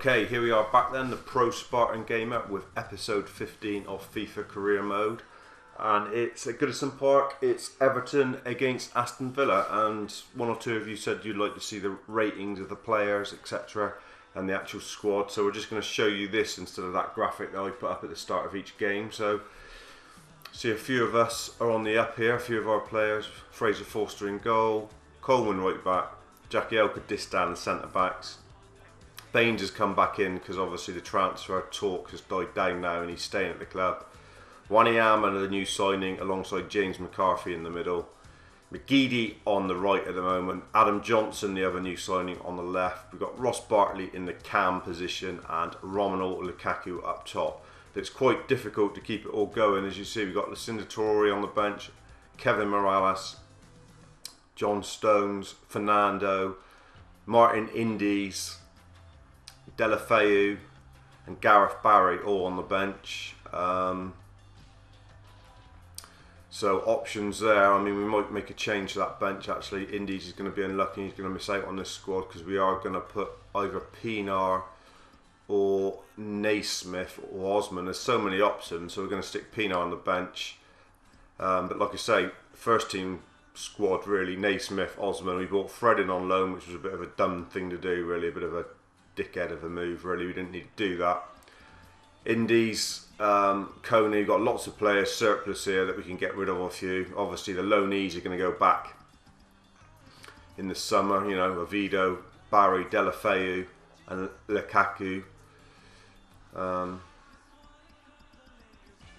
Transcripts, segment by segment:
Okay, here we are back then, the TheProSpartanGamer with episode 15 of FIFA Career Mode. And it's at Goodison Park, it's Everton against Aston Villa, and one or two of you said you'd like to see the ratings of the players, etc. and the actual squad. So we're just going to show you this instead of that graphic that I put up at the start of each game. So see, a few of us are on the up here, a few of our players. Fraser Forster in goal, Coleman right back, Jackie Distan centre backs. Baines has come back in because obviously the transfer talk has died down now and he's staying at the club. Wanyama, the new signing, alongside James McCarthy in the middle. McGeady on the right at the moment. Adam Johnson, the other new signing, on the left. We've got Ross Bartley in the cam position and Romelu Lukaku up top. It's quite difficult to keep it all going. As you see, we've got Lucinda Traore on the bench, Kevin Morales, John Stones, Fernando, Martin Indies, Delafeu and Gareth Barry all on the bench. So options there. I mean, we might make a change to that bench actually. Indies is going to be unlucky. He's going to miss out on this squad because we are going to put either Pinar or Naismith or Osman. There's so many options, so we're going to stick Pinar on the bench. But like I say, first team squad really, Naismith, Osman. We brought Fred in on loan, which was a bit of a dumb thing to do really, a bit of a dickhead of a move really. We didn't need to do that. Indies, Coney, we've got lots of players surplus here that we can get rid of a few. Obviously the loanees are going to go back in the summer, you know, Ovido, Barry, Delafeu and Lukaku. Not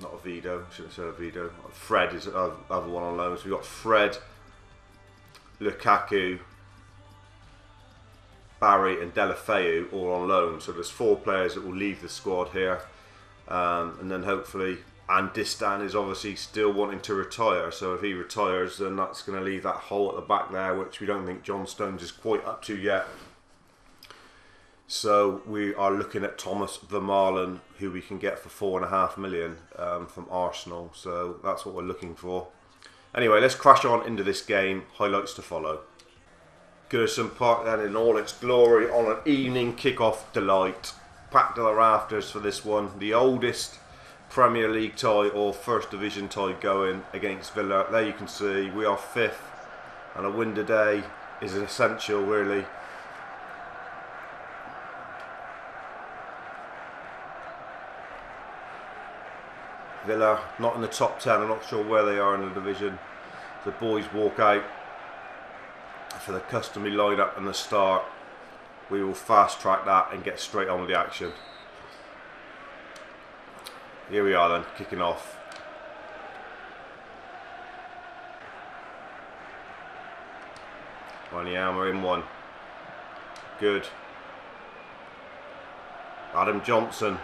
Ovido, I shouldn't say Ovido. Fred is the other one on loan. So we've got Fred, Lukaku, Barry and Delafeu all on loan. So there's 4 players that will leave the squad here. And then hopefully, and Distan is obviously still wanting to retire. So if he retires, then that's going to leave that hole at the back there, which we don't think John Stones is quite up to yet. So we are looking at Thomas Vermaelen, who we can get for $4.5 million from Arsenal. So that's what we're looking for. Anyway, let's crash on into this game. Highlights to follow. Goodison Park then in all its glory on an evening kick-off delight. Packed to the rafters for this one. The oldest Premier League tie or First Division tie going against Villa. There you can see we are 5th and a win today is an essential really. Villa not in the top 10, I'm not sure where they are in the division. The boys walk out for the customary line-up and the start. We will fast track that and get straight on with the action. Here we are then, kicking off. Wanyama in one. Good. Adam Johnson.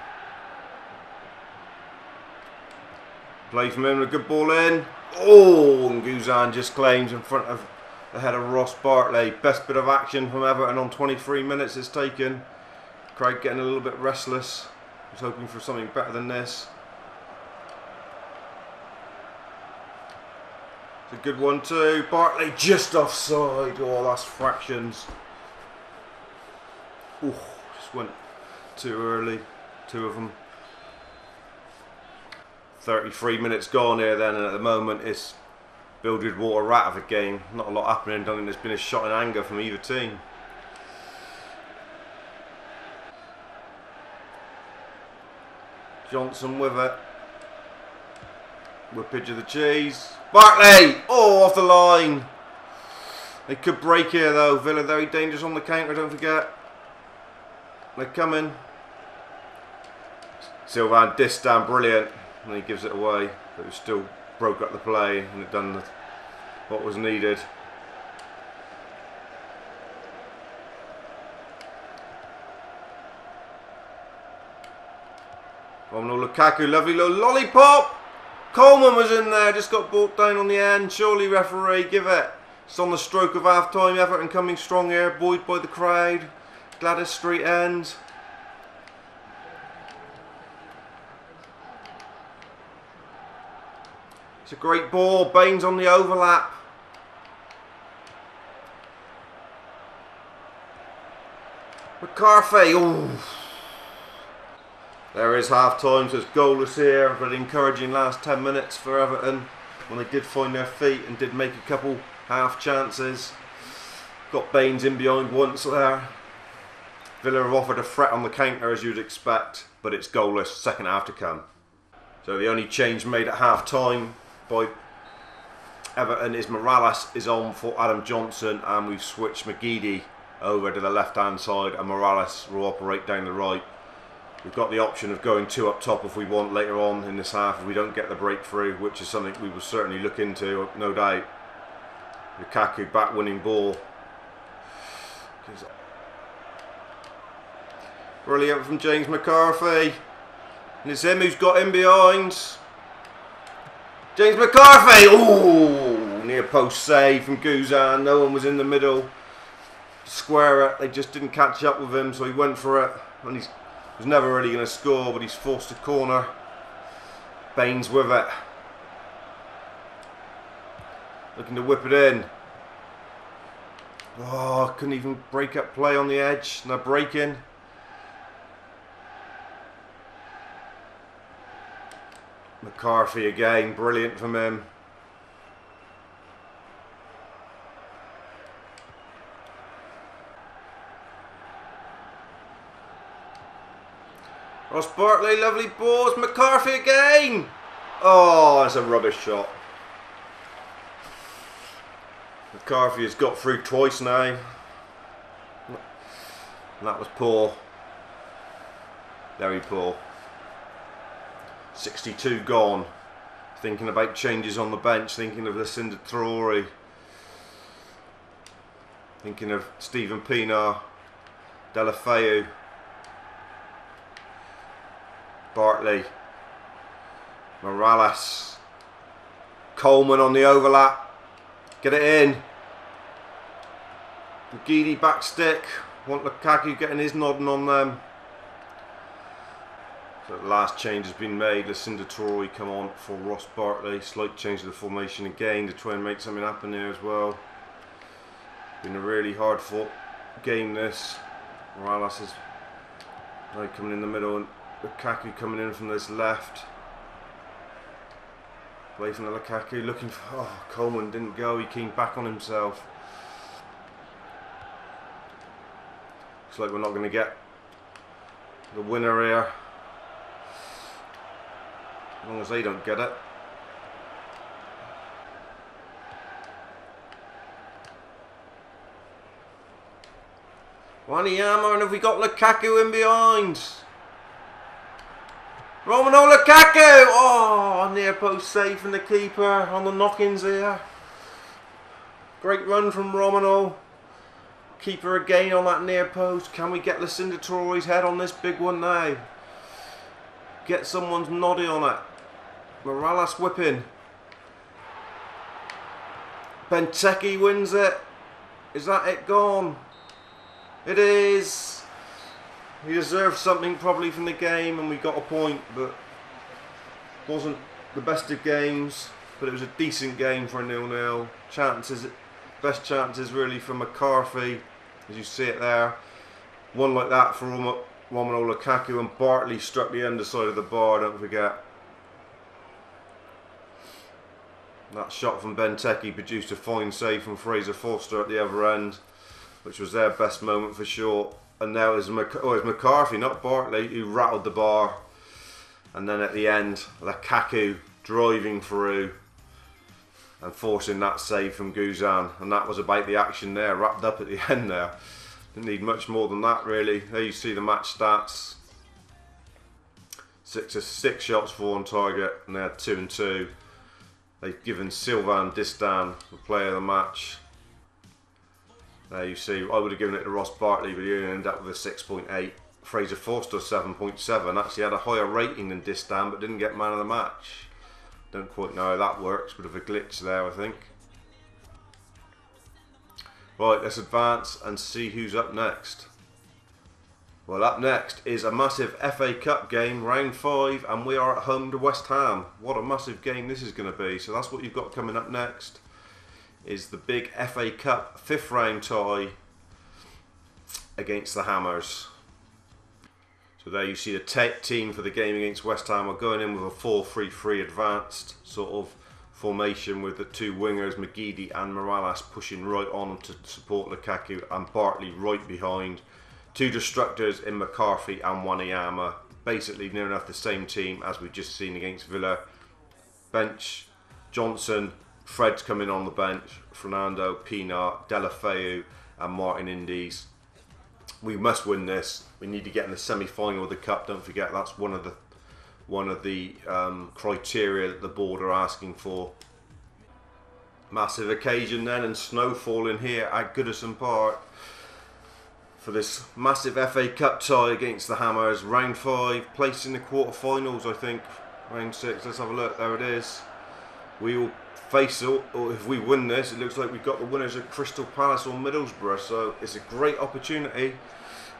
Plays from him, a good ball in. Oh, and Guzan just claims in front of ahead of Ross Bartley. Best bit of action from Everton on 23 minutes it's taken. Craig getting a little bit restless. I was hoping for something better than this. It's a good one too. Bartley just offside. Oh, that's fractions. Ooh, just went too early. 2 of them. 33 minutes gone here then, and at the moment it's build with water rat of a game. Not a lot happening. I don't think there's been a shot in anger from either team. Johnson with it. Whippage of the cheese. Bartley! Oh, off the line. They could break here though. Villa very dangerous on the counter, don't forget. They're coming. Sylvain Distan, brilliant. And he gives it away. But it still broke up the play and it done what was needed. Romelu Lukaku, lovely little lollipop. Coleman was in there, just got brought down on the end. Surely referee, give it. It's on the stroke of half time. Everton coming strong here, buoyed by the crowd. Gladys Street end. It's a great ball. Baines on the overlap. McCarthy. Oh, There is half time, so it's goalless here, but encouraging last 10 minutes for Everton when they did find their feet and did make a couple half chances. Got Baines in behind once there. Villa have offered a threat on the counter as you'd expect, but it's goalless, second half to come. So the only change made at half time by Everton is Morales is on for Adam Johnson, and we've switched McGeady over to the left hand side and Morales will operate down the right. We've got the option of going 2 up top if we want later on in this half if we don't get the breakthrough, which is something we will certainly look into, no doubt. Lukaku back winning ball. Brilliant from James McCarthy. And it's him who's got in behind. James McCarthy! Ooh! Near post save from Guzan. No one was in the middle. Square it. They just didn't catch up with him, so he went for it. And he was never really going to score, but he's forced a corner. Baines with it. Looking to whip it in. Oh, couldn't even break up play on the edge. Now breaking. McCarthy again, brilliant from him. Ross Bartley, lovely balls. McCarthy again. Oh, that's a rubbish shot. McCarthy has got through twice now. And that was poor. Very poor. 62 gone. Thinking about changes on the bench. Thinking of Lucinda Traore. Thinking of Stephen Pienaar. Delafeu. Bartley. Morales. Coleman on the overlap. Get it in. McGeady back stick. Want Lukaku getting his nodding on them. So the last change has been made. Lucinda Traore come on for Ross Bartley. Slight change of the formation again to try and make something happen here as well. Been a really hard fought game this. Morales is now coming in the middle and Lukaku coming in from this left. Away from the Lukaku looking for... Oh, Coleman didn't go. He came back on himself. Looks like we're not going to get the winner here. As long as they don't get it. Wanyama, and have we got Lukaku in behind? Romano Lukaku! Oh, near post save from the keeper on the knock-ins here. Great run from Romano. Keeper again on that near post. Can we get Lucinda Traore's head on this big one now? Get someone's noddy on it. Morales whipping. Benteke wins it. Is that it gone? It is. He deserved something probably from the game and we got a point, but wasn't the best of games, but it was a decent game for a 0-0. Chances, best chances really for McCarthy, as you see it there. One like that for Romano Lukaku, and Bartley struck the underside of the bar, don't forget. That shot from Benteke produced a fine save from Fraser Forster at the other end, which was their best moment for sure. And now it's McCarthy, not Bartley, who rattled the bar. And then at the end, Lukaku driving through and forcing that save from Guzan. And that was about the action there, wrapped up at the end there. Didn't need much more than that really. There you see the match stats. 6 shots, 4 on target, and they had 2 and 2. They've given Sylvain Distin the player of the match. There you see, I would have given it to Ross Bartley, but he ended up with a 6.8. Fraser Forster 7.7. Actually had a higher rating than Distin, but didn't get man of the match. Don't quite know how that works, bit of a glitch there, I think. Right, let's advance and see who's up next. Well, up next is a massive FA Cup game, round 5, and we are at home to West Ham. What a massive game this is going to be. So that's what you've got coming up next, is the big FA Cup 5th round tie against the Hammers. So there you see the team for the game against West Ham. We're going in with a 4-3-3 advanced sort of formation with the two wingers, McGeady and Morales, pushing right on to support Lukaku, and Bartley right behind. Two destructors in McCarthy and Wanyama. Basically near enough the same team as we've just seen against Villa. Bench, Johnson, Fred's coming on the bench, Fernando, Pienaar, Delafeu and Martin Indies. We must win this. We need to get in the semi-final of the cup. Don't forget that's one of the criteria that the board are asking for. Massive occasion then, and snow falling here at Goodison Park for this massive FA Cup tie against the Hammers. Round 5, placed in the quarter-finals, I think. Round 6. Let's have a look. There it is. We will face, or if we win this, it looks like we've got the winners of Crystal Palace or Middlesbrough. So it's a great opportunity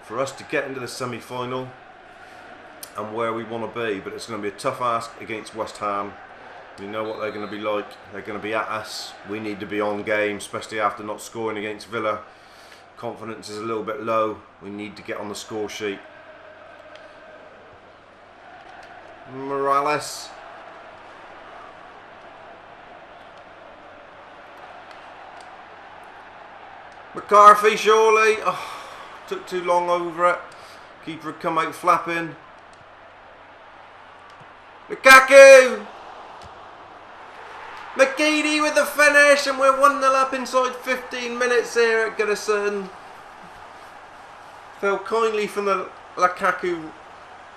for us to get into the semi-final and where we want to be. But it's going to be a tough ask against West Ham. We know what they're going to be like. They're going to be at us. We need to be on game, especially after not scoring against Villa. Confidence is a little bit low. We need to get on the score sheet. Morales. McCarthy, surely. Oh, took too long over it. Keeper had come out flapping. Lukaku! McGeady with the finish, and we're 1-0 up inside 15 minutes here at Goodison. Fell kindly from the Lukaku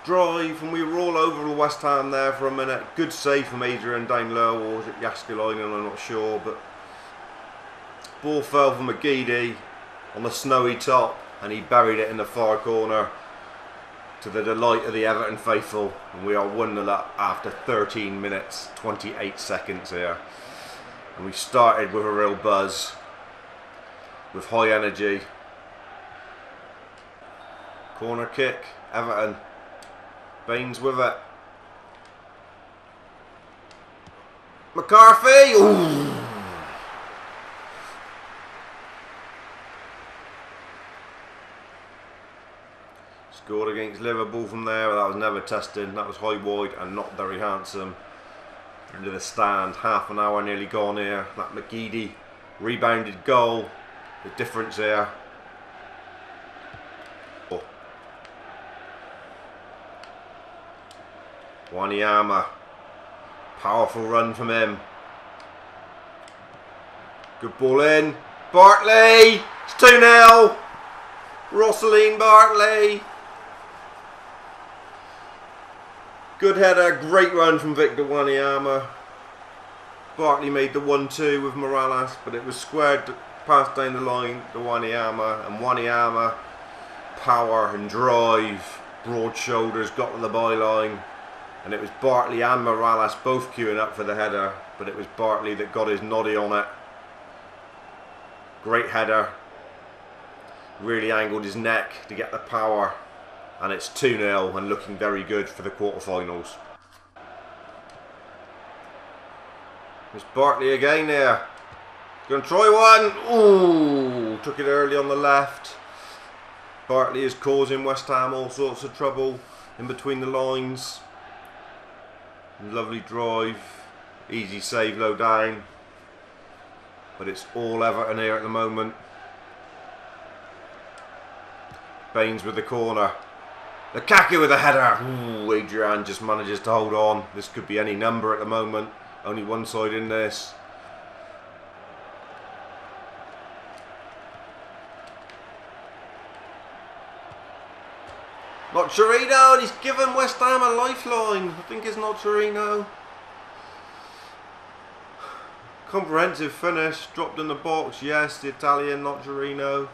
drive, and we were all over West Ham there for a minute. Good save from Adrian down low, or was it Jaskalainen, I'm not sure, but ball fell from McGeady on the snowy top, and he buried it in the far corner to the delight of the Everton faithful. And we are 1-0 up after 13 minutes 28 seconds here, and we started with a real buzz, with high energy. Corner kick, Everton. Baines with it. McCarthy! Ooh. Scored against Liverpool from there, but that was never tested. That was high wide and not very handsome. Into the stand, half an hour nearly gone here. That McGeady rebounded goal, the difference here. Oh. Wanyama, powerful run from him. Good ball in. Bartley, it's 2-0. Rosalind Bartley. Good header, great run from Victor Wanyama. Bartley made the 1-2 with Morales, but it was squared passed down the line to Wanyama, and Wanyama, power and drive, broad shoulders, got to the byline, and it was Bartley and Morales both queuing up for the header, but it was Bartley that got his noddy on it. Great header, really angled his neck to get the power. And it's 2-0 and looking very good for the quarterfinals. It's Bartley again there. Going to try one. Ooh, took it early on the left. Bartley is causing West Ham all sorts of trouble in between the lines. Lovely drive. Easy save low down. But it's all Everton here at the moment. Baines with the corner. Lukaku with a header. Ooh, Adrian just manages to hold on. This could be any number at the moment. Only one side in this. Not Chirino, and he's given West Ham a lifeline. I think it's not Chirino. Comprehensive finish. Dropped in the box. Yes, the Italian, not Chirino.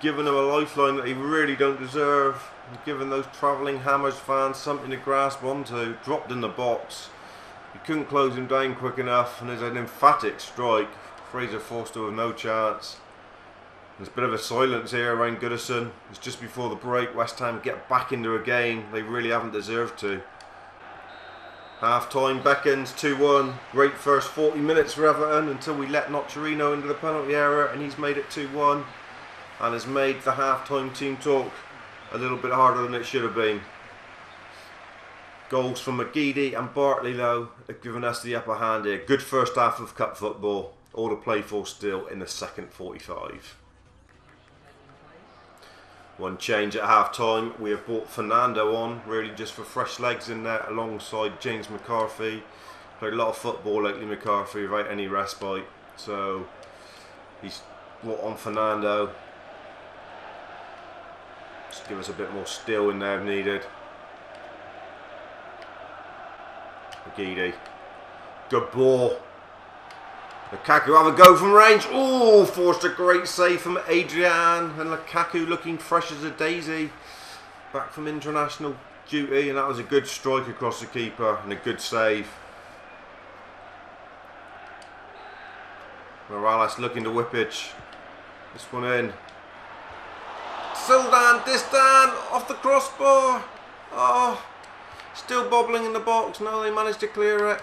Given him a lifeline that he really don't deserve. Giving those travelling Hammers fans something to grasp onto. Dropped in the box. He couldn't close him down quick enough, and there's an emphatic strike. Fraser Forster with no chance. There's a bit of a silence here around Goodison. It's just before the break. West Ham get back into a game they really haven't deserved to. Half time beckons, 2-1. Great first 40 minutes for Everton until we let Nocerino into the penalty area, and he's made it 2-1 and has made the half time team talk a little bit harder than it should have been. Goals from McGeady and Bartley though have given us the upper hand here. Good first half of cup football. All to play for still in the second 45. One change at half time. We have brought Fernando on, really just for fresh legs in there alongside James McCarthy. Played a lot of football lately, McCarthy, without any respite. So he's brought on Fernando. Just give us a bit more steel in there if needed. McGeady. Good ball. Lukaku have a go from range. Oh, forced a great save from Adrian. And Lukaku looking fresh as a daisy. Back from international duty. And that was a good strike across the keeper. And a good save. Morales looking to whippage. This one in. Sildan, Distan, off the crossbar. Oh, still bobbling in the box. No, they managed to clear it.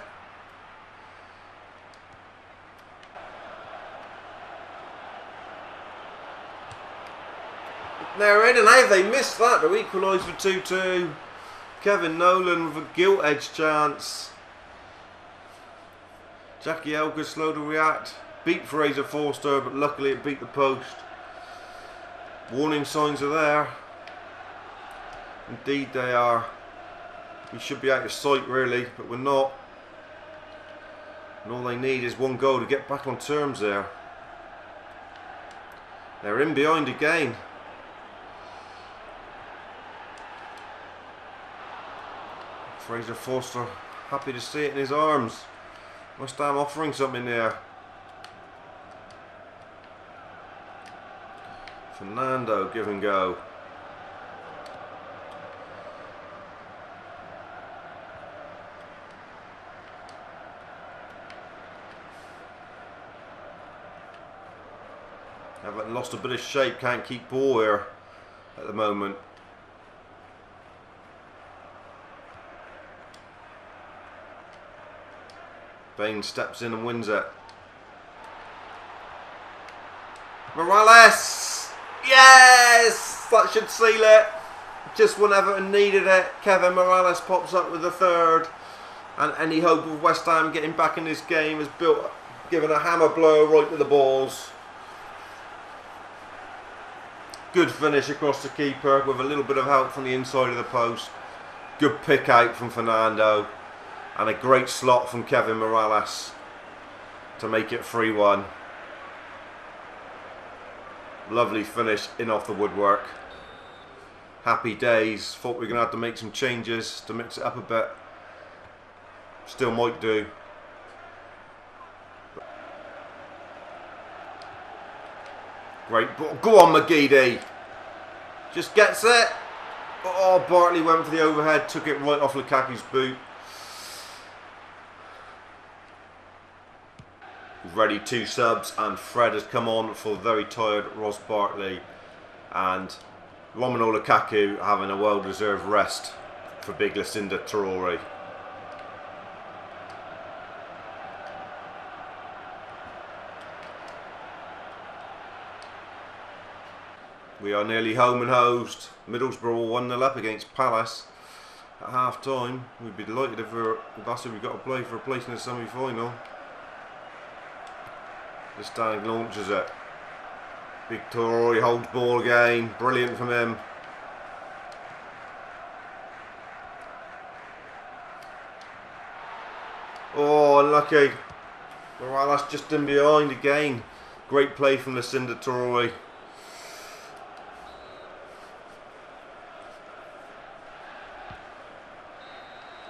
They're in, and how they missed that to equalise for 2-2. Kevin Nolan with a gilt-edged chance. Jackie Elgar slow to react. Beat Fraser Forster, but luckily it beat the post. Warning signs are there. Indeed they are. We should be out of sight really, but we're not. And all they need is one goal to get back on terms there. They're in behind again. Fraser Forster happy to see it in his arms. West Ham offering something there. Fernando, give and go. Everton lost a bit of shape, can't keep ball here at the moment. Bain steps in and wins it. Morales! Yes! That should seal it. Just when Everton needed it, Kevin Morales pops up with the third. And any hope of West Ham getting back in this game is built, given a hammer blow right to the balls. Good finish across the keeper with a little bit of help from the inside of the post. Good pick out from Fernando. And a great slot from Kevin Morales to make it 3-1. Lovely finish in off the woodwork. Happy days. Thought we were going to have to make some changes to mix it up a bit. Still might do. Great ball. Go on, McGeady. Just gets it. Oh, Bartley went for the overhead. Took it right off Lukaku's boot. Ready, 2 subs, and Fred has come on for very tired Ross Bartley, and Romelu Lukaku having a well-deserved rest for big Lucinda Traore. We are nearly home and hosed. Middlesbrough 1-0 up against Palace at half time. We'd be delighted if that's who we've got to play for a place in the semi-final. This time launches it. Big Traore holds ball again. Brilliant from him. Oh, unlucky. Morales just in behind again. Great play from Lucinda Traore.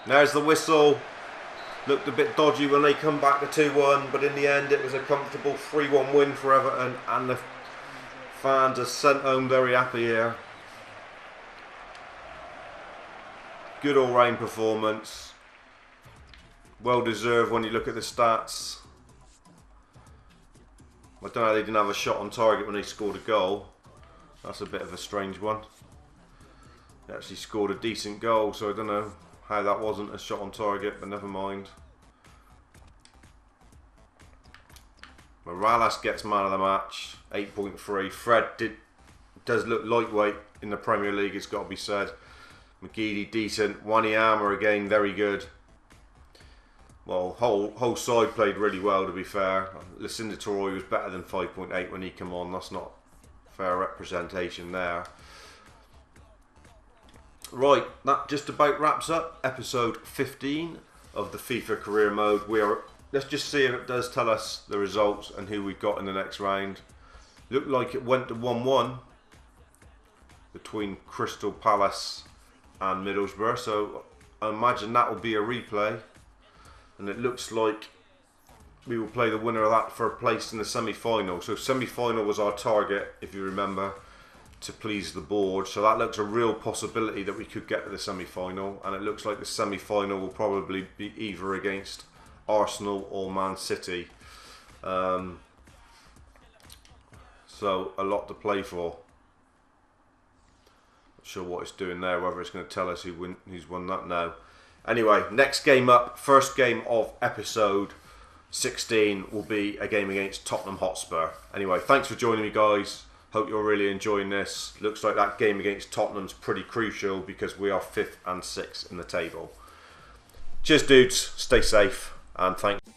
There's the whistle. Looked a bit dodgy when they come back to 2-1, but in the end it was a comfortable 3-1 win for Everton, and the fans are sent home very happy here. Good all-round performance. Well deserved when you look at the stats. I don't know how they didn't have a shot on target when they scored a goal. That's a bit of a strange one. They actually scored a decent goal, so I don't know how that wasn't a shot on target, but never mind. Morales gets man of the match, 8.3. Fred does look lightweight in the Premier League, it's got to be said. McGeady decent, Wanyama again very good. Well, whole side played really well, to be fair. Lucinda Torroy was better than 5.8 when he came on. That's not fair representation there. Right, that just about wraps up episode 15 of the FIFA career mode. Let's just see if it does tell us the results and who we've got in the next round. Looked like it went to 1-1 between Crystal Palace and Middlesbrough, so I imagine that will be a replay. And it looks like we will play the winner of that for a place in the semi-final. So semi-final was our target, if you remember, to please the board. So that looks a real possibility that we could get to the semi-final. And it looks like the semi-final will probably be either against Arsenal or Man City. So a lot to play for. Not sure what it's doing there, whether it's going to tell us who's won that now. Anyway, next game up, first game of episode 16 will be a game against Tottenham Hotspur. Anyway, thanks for joining me, guys. Hope you're really enjoying this. Looks like that game against Tottenham's pretty crucial because we are 5th and 6th in the table. Cheers, dudes. Stay safe and thanks.